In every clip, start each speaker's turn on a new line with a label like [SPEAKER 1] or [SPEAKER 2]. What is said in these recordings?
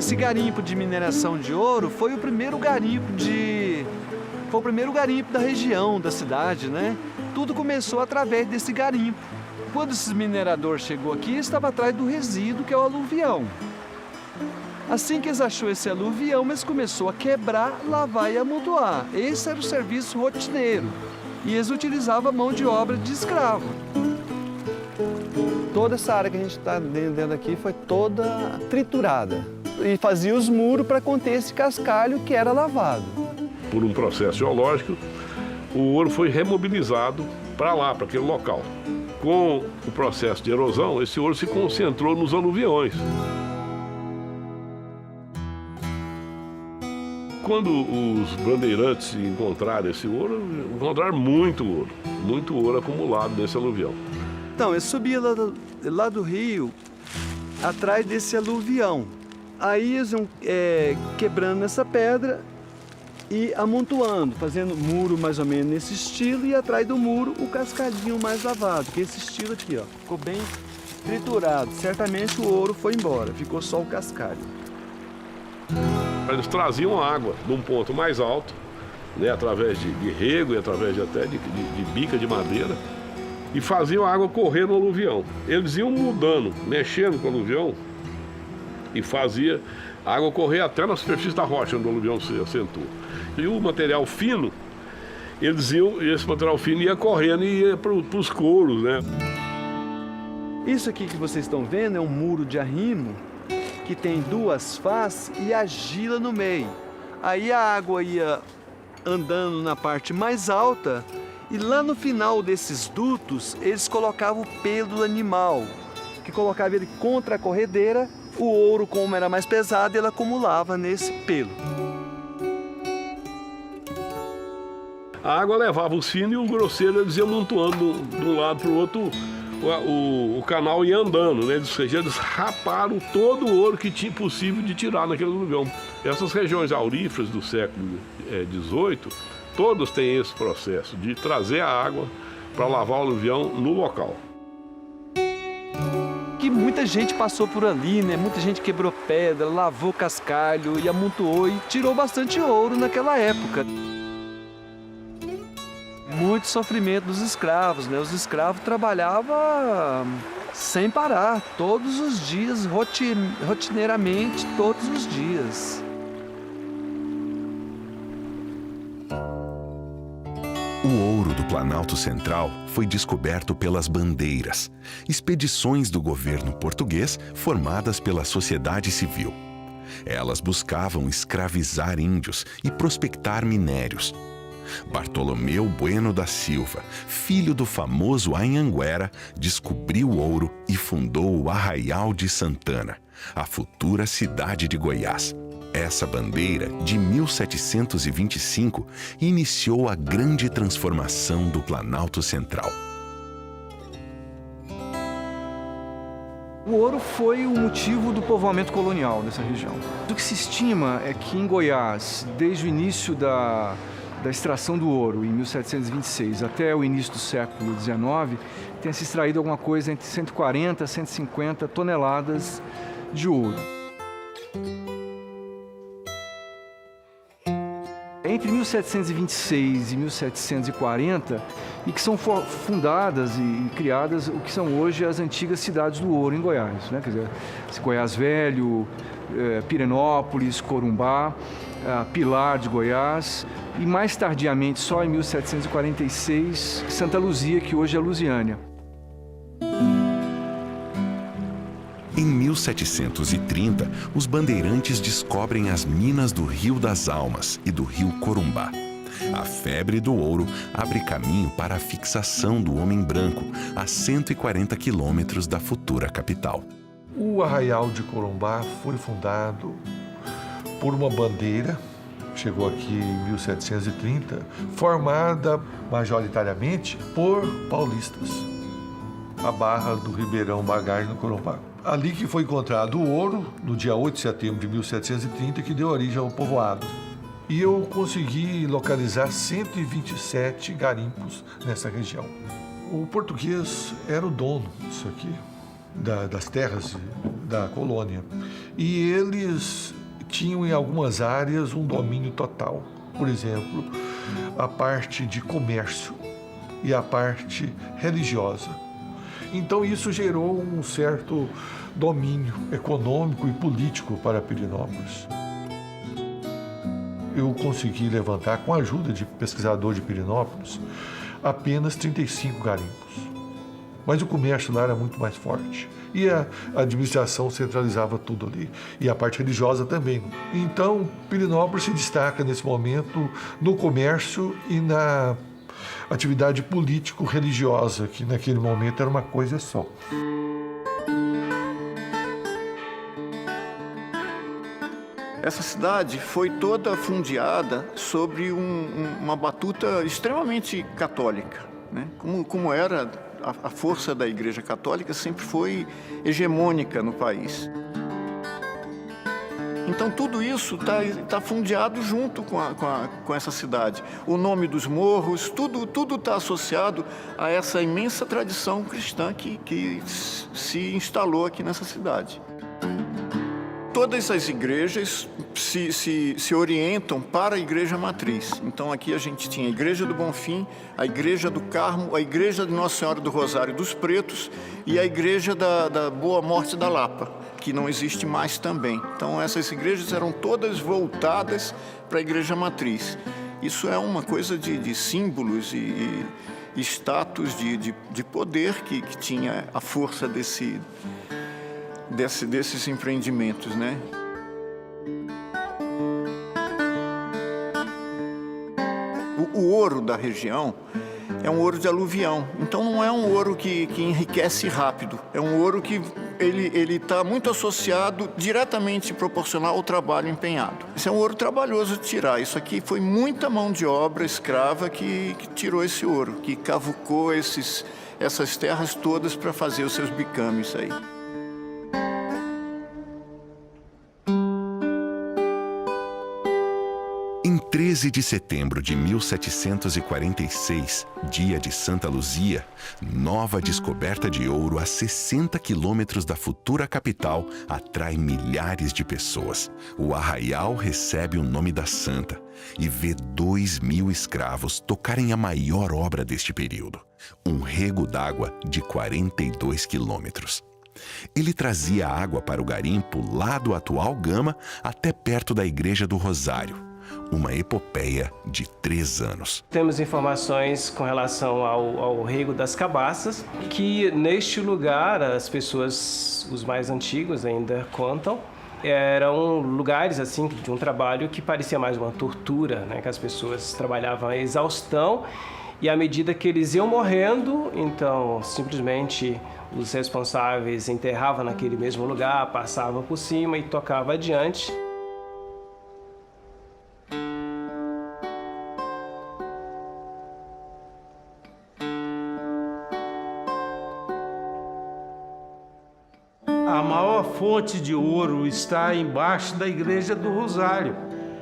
[SPEAKER 1] esse garimpo de mineração de ouro foi o primeiro garimpo da região, da cidade, né? Tudo começou através desse garimpo. Quando esse minerador chegou aqui, estava atrás do resíduo, que é o aluvião. Assim que eles achou esse aluvião, eles começou a quebrar, lavar e amontoar. Esse era o serviço rotineiro. E eles utilizavam mão de obra de escravo. Toda essa área que a gente está dentro aqui foi toda triturada. E fazia os muros para conter esse cascalho que era lavado.
[SPEAKER 2] Por um processo geológico, o ouro foi remobilizado para lá, para aquele local. Com o processo de erosão, esse ouro se concentrou nos aluviões. Quando os bandeirantes encontraram esse ouro, encontraram muito ouro acumulado nesse aluvião.
[SPEAKER 1] Então, eu subia lá do rio, atrás desse aluvião. Aí eles iam quebrando essa pedra e amontoando, fazendo muro mais ou menos nesse estilo, e atrás do muro o cascadinho mais lavado, que é esse estilo aqui, ó, ficou bem triturado. Certamente o ouro foi embora, ficou só o cascalho.
[SPEAKER 2] Eles traziam água de um ponto mais alto, né, através de rego e através até de bica de madeira, e faziam a água correr no aluvião. Eles iam mudando, mexendo com o aluvião, e fazia a água correr até na superfície da rocha, onde o aluvião se assentou. E o material fino, esse material fino ia correndo e ia para os couros, né?
[SPEAKER 1] Isso aqui que vocês estão vendo é um muro de arrimo que tem duas faces e argila no meio. Aí a água ia andando na parte mais alta e lá no final desses dutos eles colocavam o pelo do animal, que colocava ele contra a corredeira. O ouro, como era mais pesado, ele acumulava nesse pelo.
[SPEAKER 2] A água levava os finos e o grosseiro eles iam amontoando de um lado para o outro. O canal ia andando, né? Eles raparam todo o ouro que tinha possível de tirar naquele aluvião. Essas regiões auríferas do século XVIII, todas têm esse processo de trazer a água para lavar o aluvião no local.
[SPEAKER 1] Que muita gente passou por ali, né? Muita gente quebrou pedra, lavou cascalho e amontoou e tirou bastante ouro naquela época. Muito sofrimento dos escravos, né? Os escravos trabalhavam sem parar, todos os dias, rotineiramente, todos os dias.
[SPEAKER 3] O ouro do Planalto Central foi descoberto pelas bandeiras, expedições do governo português formadas pela sociedade civil. Elas buscavam escravizar índios e prospectar minérios. Bartolomeu Bueno da Silva, filho do famoso Anhanguera, descobriu o ouro e fundou o Arraial de Santana, a futura cidade de Goiás. Essa bandeira, de 1725, iniciou a grande transformação do Planalto Central.
[SPEAKER 4] O ouro foi o motivo do povoamento colonial dessa região. O que se estima é que em Goiás, desde o início da extração do ouro, em 1726, até o início do século XIX, tenha se extraído alguma coisa entre 140 e 150 toneladas de ouro. Entre 1726 e 1740, e que são fundadas e criadas o que são hoje as antigas cidades do ouro em Goiás, né? Quer dizer, Goiás Velho, Pirenópolis, Corumbá, Pilar de Goiás, e mais tardiamente, só em 1746, Santa Luzia, que hoje é Lusiânia.
[SPEAKER 3] Em 1730, os bandeirantes descobrem as minas do Rio das Almas e do Rio Corumbá. A febre do ouro abre caminho para a fixação do homem branco a 140 quilômetros da futura capital.
[SPEAKER 5] O Arraial de Corumbá foi fundado por uma bandeira, chegou aqui em 1730, formada majoritariamente por paulistas. A Barra do Ribeirão Bagagem no Corumbá. Ali que foi encontrado o ouro, no dia 8 de setembro de 1730, que deu origem ao povoado. E eu consegui localizar 127 garimpos nessa região. O português era o dono disso aqui, das terras da colônia. e eles tinham em algumas áreas um domínio total. Por exemplo, a parte de comércio e a parte religiosa. Então isso gerou um certo domínio econômico e político para Pirenópolis. Eu consegui levantar, com a ajuda de pesquisador de Pirenópolis, apenas 35 garimpos. Mas o comércio lá era muito mais forte. E a administração centralizava tudo ali. E a parte religiosa também. Então, Pirenópolis se destaca nesse momento no comércio e na atividade político-religiosa, que naquele momento era uma coisa só.
[SPEAKER 6] Essa cidade foi toda fundeada sobre uma batuta extremamente católica, né? Como era a força da Igreja Católica, sempre foi hegemônica no país. Então tudo isso está fundeado junto com essa cidade. O nome dos morros, tudo está associado a essa imensa tradição cristã que se instalou aqui nessa cidade. Todas as igrejas se orientam para a igreja matriz. Então aqui a gente tinha a Igreja do Bonfim, a Igreja do Carmo, a Igreja de Nossa Senhora do Rosário dos Pretos e a Igreja da Boa Morte da Lapa, que não existe mais também. Então essas igrejas eram todas voltadas para a igreja matriz. Isso é uma coisa de símbolos e status de poder que tinha a força desses empreendimentos, né? O ouro da região é um ouro de aluvião, então não é um ouro que enriquece rápido, é um ouro que ele está muito associado, diretamente proporcional ao trabalho empenhado. Esse é um ouro trabalhoso de tirar, isso aqui foi muita mão de obra escrava que tirou esse ouro, que cavucou essas terras todas para fazer os seus bicames aí.
[SPEAKER 3] Em 13 de setembro de 1746, dia de Santa Luzia, nova descoberta de ouro a 60 quilômetros da futura capital atrai milhares de pessoas. O arraial recebe o nome da santa e vê 2.000 escravos tocarem a maior obra deste período, um rego d'água de 42 quilômetros. Ele trazia água para o garimpo lá do atual Gama até perto da Igreja do Rosário. Uma epopeia de 3 anos.
[SPEAKER 7] Temos informações com relação ao rego das cabaças, que neste lugar as pessoas, os mais antigos ainda contam, eram lugares assim de um trabalho que parecia mais uma tortura, né? Que as pessoas trabalhavam a exaustão e à medida que eles iam morrendo, então simplesmente os responsáveis enterravam naquele mesmo lugar, passavam por cima e tocavam adiante.
[SPEAKER 8] A maior fonte de ouro está embaixo da Igreja do Rosário.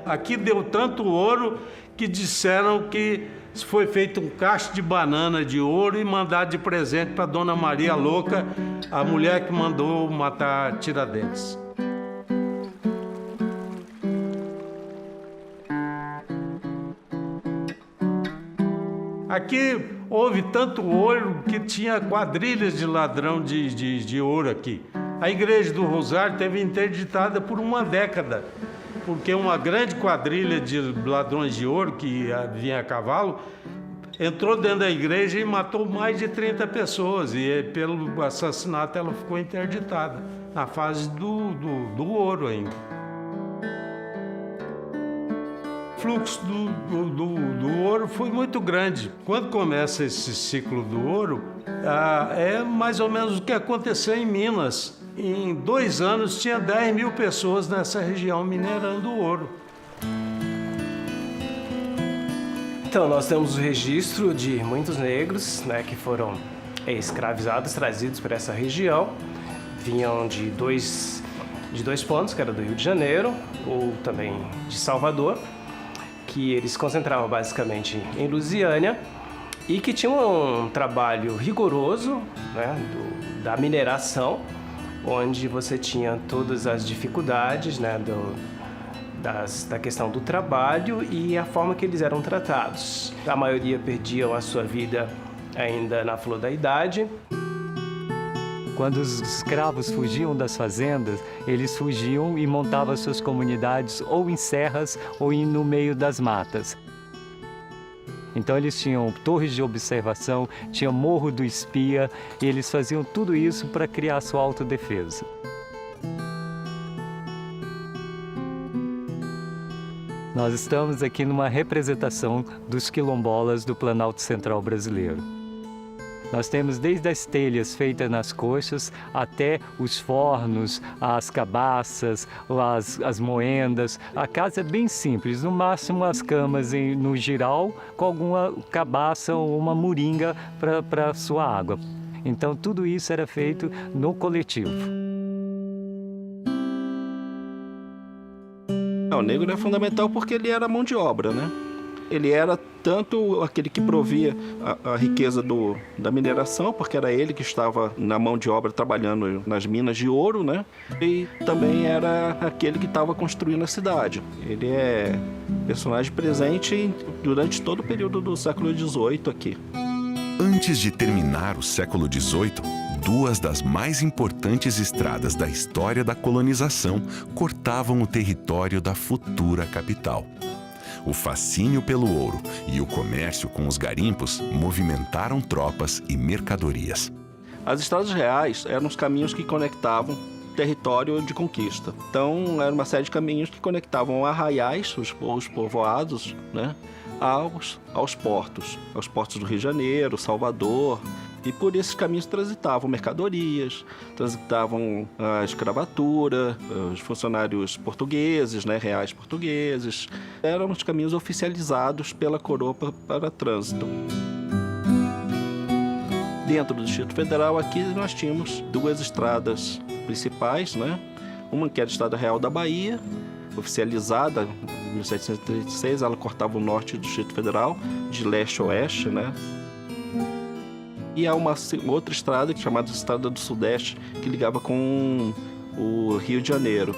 [SPEAKER 8] Aqui deu tanto ouro que disseram que foi feito um cacho de banana de ouro e mandado de presente para Dona Maria Louca, a mulher que mandou matar Tiradentes. Aqui houve tanto ouro que tinha quadrilhas de ladrão de ouro aqui. A Igreja do Rosário teve interditada por uma década, porque uma grande quadrilha de ladrões de ouro que vinha a cavalo entrou dentro da igreja e matou mais de 30 pessoas. E pelo assassinato ela ficou interditada, na fase do ouro ainda. O fluxo do ouro foi muito grande. Quando começa esse ciclo do ouro, é mais ou menos o que aconteceu em Minas. Em 2 anos tinha 10.000 pessoas nessa região minerando ouro.
[SPEAKER 7] Então nós temos o registro de muitos negros, né, que foram escravizados, trazidos para essa região. Vinham de dois pontos, que era do Rio de Janeiro ou também de Salvador, que eles concentravam basicamente em Lusiânia e que tinham um trabalho rigoroso, né, da mineração, onde você tinha todas as dificuldades, né, da questão do trabalho e a forma que eles eram tratados. A maioria perdiam a sua vida ainda na flor da idade.
[SPEAKER 9] Quando os escravos fugiam das fazendas, eles fugiam e montavam suas comunidades ou em serras ou no meio das matas. Então eles tinham torres de observação, tinham Morro do Espia, e eles faziam tudo isso para criar sua autodefesa. Nós estamos aqui numa representação dos quilombolas do Planalto Central brasileiro. Nós temos desde as telhas feitas nas coxas até os fornos, as cabaças, as moendas. A casa é bem simples, no máximo as camas no giral com alguma cabaça ou uma moringa para sua água. Então tudo isso era feito no coletivo.
[SPEAKER 10] O negro é fundamental porque ele era mão de obra, né? Ele era tanto aquele que provia a riqueza da mineração, porque era ele que estava na mão de obra trabalhando nas minas de ouro, né? E também era aquele que estava construindo a cidade. Ele é personagem presente durante todo o período do século XVIII aqui.
[SPEAKER 3] Antes de terminar o século XVIII, duas das mais importantes estradas da história da colonização cortavam o território da futura capital. O fascínio pelo ouro e o comércio com os garimpos movimentaram tropas e mercadorias.
[SPEAKER 10] As estradas reais eram os caminhos que conectavam território de conquista. Então, era uma série de caminhos que conectavam arraiais, os povoados, né, aos portos do Rio de Janeiro, Salvador. E por esses caminhos transitavam mercadorias, transitavam a escravatura, os funcionários portugueses, né, reais portugueses. Eram os caminhos oficializados pela coroa para trânsito. Dentro do Distrito Federal, aqui nós tínhamos duas estradas principais, né? Uma que era a Estrada Real da Bahia, oficializada em 1736, ela cortava o norte do Distrito Federal, de leste a oeste, né? E há uma outra estrada, chamada Estrada do Sudeste, que ligava com o Rio de Janeiro.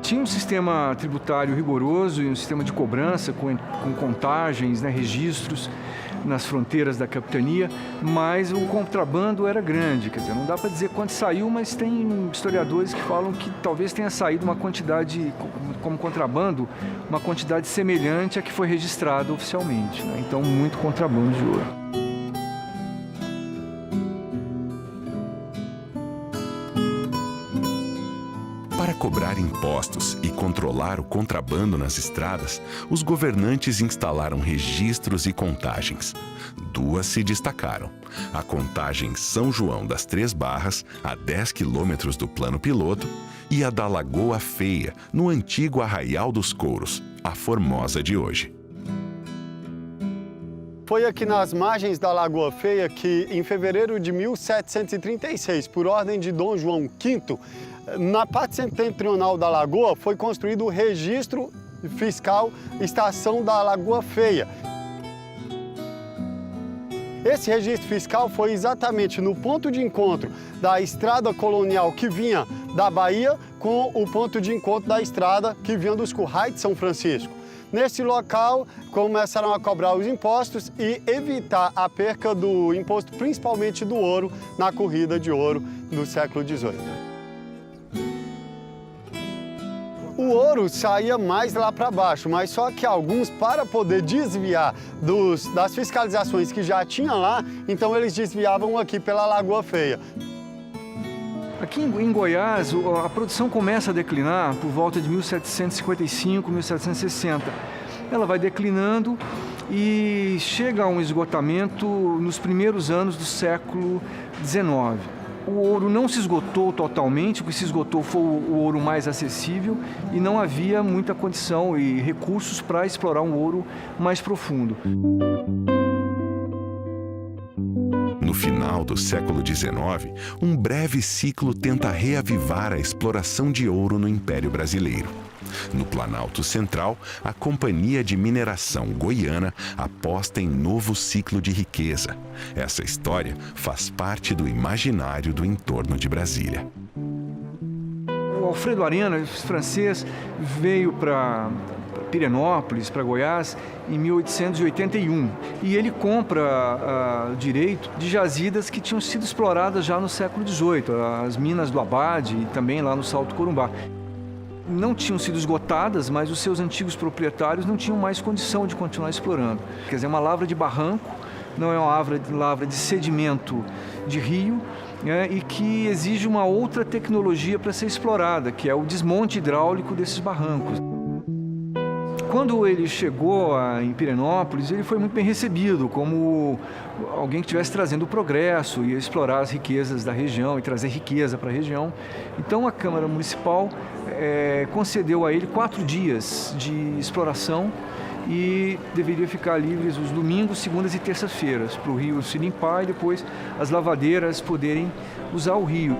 [SPEAKER 4] Tinha um sistema tributário rigoroso e um sistema de cobrança com contagens, né, registros nas fronteiras da capitania, mas o contrabando era grande. Quer dizer, não dá para dizer quanto saiu, mas tem historiadores que falam que talvez tenha saído uma quantidade, como contrabando, uma quantidade semelhante à que foi registrada oficialmente, né? Então, muito contrabando de ouro.
[SPEAKER 3] Para cobrar impostos e controlar o contrabando nas estradas, os governantes instalaram registros e contagens. Duas se destacaram: a contagem São João das Três Barras, a 10 quilômetros do plano piloto, e a da Lagoa Feia, no antigo Arraial dos Couros, a Formosa de hoje.
[SPEAKER 11] Foi aqui nas margens da Lagoa Feia que, em fevereiro de 1736, por ordem de Dom João V, na parte setentrional da lagoa foi construído o registro fiscal Estação da Lagoa Feia. Esse registro fiscal foi exatamente no ponto de encontro da estrada colonial que vinha da Bahia com o ponto de encontro da estrada que vinha dos Currais de São Francisco. Nesse local, começaram a cobrar os impostos e evitar a perca do imposto, principalmente do ouro, na corrida de ouro do século XVIII. O ouro saía mais lá para baixo, mas só que alguns, para poder desviar das fiscalizações que já tinha lá, então eles desviavam aqui pela Lagoa Feia.
[SPEAKER 4] Aqui em Goiás, a produção começa a declinar por volta de 1755, 1760. Ela vai declinando e chega a um esgotamento nos primeiros anos do século XIX. O ouro não se esgotou totalmente, o que se esgotou foi o ouro mais acessível e não havia muita condição e recursos para explorar um ouro mais profundo.
[SPEAKER 3] No final do século XIX, um breve ciclo tenta reavivar a exploração de ouro no Império Brasileiro. No Planalto Central, a Companhia de Mineração Goiana aposta em novo ciclo de riqueza. Essa história faz parte do imaginário do entorno de Brasília.
[SPEAKER 4] O Alfredo Arena, francês, veio para Pirenópolis, para Goiás, em 1881. E ele compra direito de jazidas que tinham sido exploradas já no século XVIII, as minas do Abade e também lá no Salto Corumbá. Não tinham sido esgotadas, mas os seus antigos proprietários não tinham mais condição de continuar explorando. Quer dizer, é uma lavra de barranco, não é uma lavra de sedimento de rio, né, e que exige uma outra tecnologia para ser explorada, que é o desmonte hidráulico desses barrancos. Quando ele chegou em Pirenópolis, ele foi muito bem recebido, como alguém que estivesse trazendo o progresso, ia explorar as riquezas da região e trazer riqueza para a região. Então a Câmara Municipal concedeu a ele 4 dias de exploração e deveria ficar livres os domingos, segundas e terças-feiras, para o rio se limpar e depois as lavadeiras poderem usar o rio.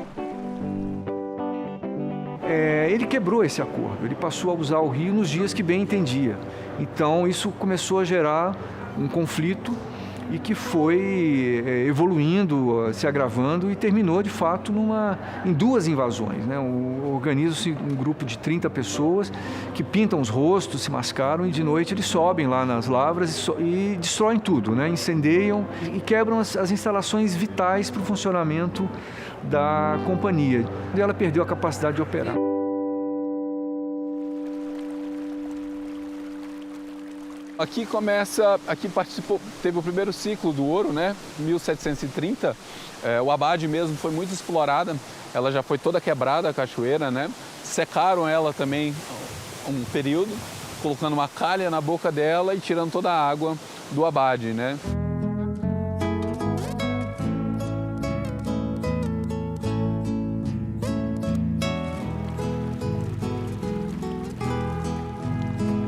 [SPEAKER 4] Ele quebrou esse acordo, ele passou a usar o rio nos dias que bem entendia. Então isso começou a gerar um conflito e que foi evoluindo, se agravando e terminou de fato em 2 invasões, né? Organiza-se um grupo de 30 pessoas que pintam os rostos, se mascaram e de noite eles sobem lá nas lavras e destroem tudo, né? Incendeiam e quebram as instalações vitais para o funcionamento da companhia. E ela perdeu a capacidade de operar.
[SPEAKER 12] Aqui teve o primeiro ciclo do ouro, né? 1730. O Abade mesmo foi muito explorada. Ela já foi toda quebrada, a cachoeira, né? Secaram ela também um período, colocando uma calha na boca dela e tirando toda a água do Abade, né?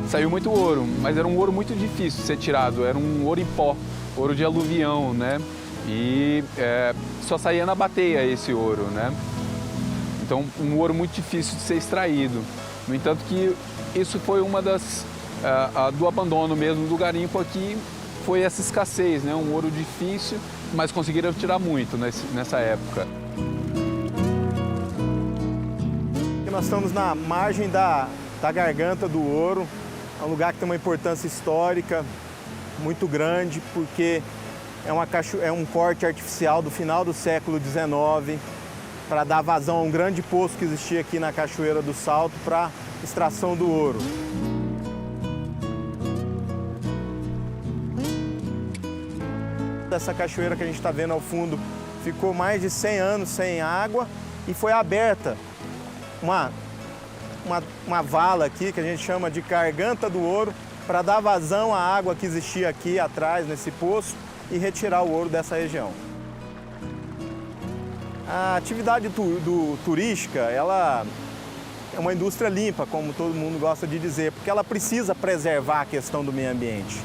[SPEAKER 12] Saiu muito ouro, mas era um ouro muito difícil de ser tirado, era um ouro em pó, ouro de aluvião, né? E só saía na bateia esse ouro, né? Então, um ouro muito difícil de ser extraído. No entanto que isso foi uma do abandono mesmo do garimpo aqui, foi essa escassez, né? Um ouro difícil, mas conseguiram tirar muito nessa época.
[SPEAKER 13] Nós estamos na margem da Garganta do Ouro. É um lugar que tem uma importância histórica muito grande, porque é um corte artificial do final do século XIX para dar vazão a um grande poço que existia aqui na Cachoeira do Salto para extração do ouro. Essa cachoeira que a gente está vendo ao fundo ficou mais de 100 anos sem água e foi aberta uma vala aqui que a gente chama de Garganta do Ouro para dar vazão à água que existia aqui atrás nesse poço e retirar o ouro dessa região. A atividade turística, ela é uma indústria limpa, como todo mundo gosta de dizer, porque ela precisa preservar a questão do meio ambiente.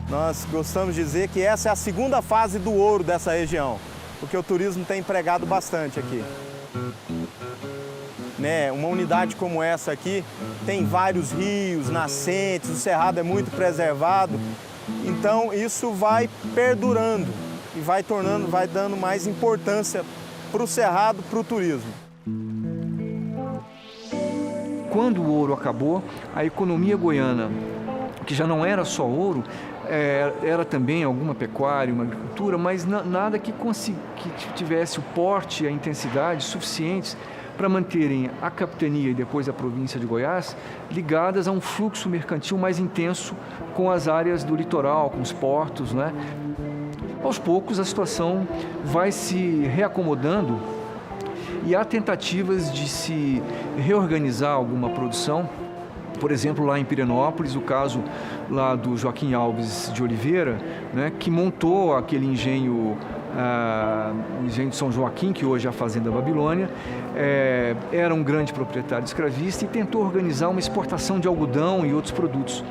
[SPEAKER 13] Nós gostamos de dizer que essa é a segunda fase do ouro dessa região, porque o turismo tem empregado bastante aqui. Né? Uma unidade como essa aqui tem vários rios, nascentes, o cerrado é muito preservado, então isso vai perdurando e vai dando mais importância para o cerrado, para o turismo.
[SPEAKER 4] Quando o ouro acabou, a economia goiana, que já não era só ouro, era também alguma pecuária, uma agricultura, mas nada que tivesse o porte e a intensidade suficientes para manterem a capitania e depois a província de Goiás ligadas a um fluxo mercantil mais intenso com as áreas do litoral, com os portos, né? Aos poucos a situação vai se reacomodando e há tentativas de se reorganizar alguma produção. Por exemplo, lá em Pirenópolis, o caso lá do Joaquim Alves de Oliveira, né, que montou aquele engenho, o engenho de São Joaquim, que hoje é a Fazenda Babilônia, era um grande proprietário escravista e tentou organizar uma exportação de algodão e outros produtos.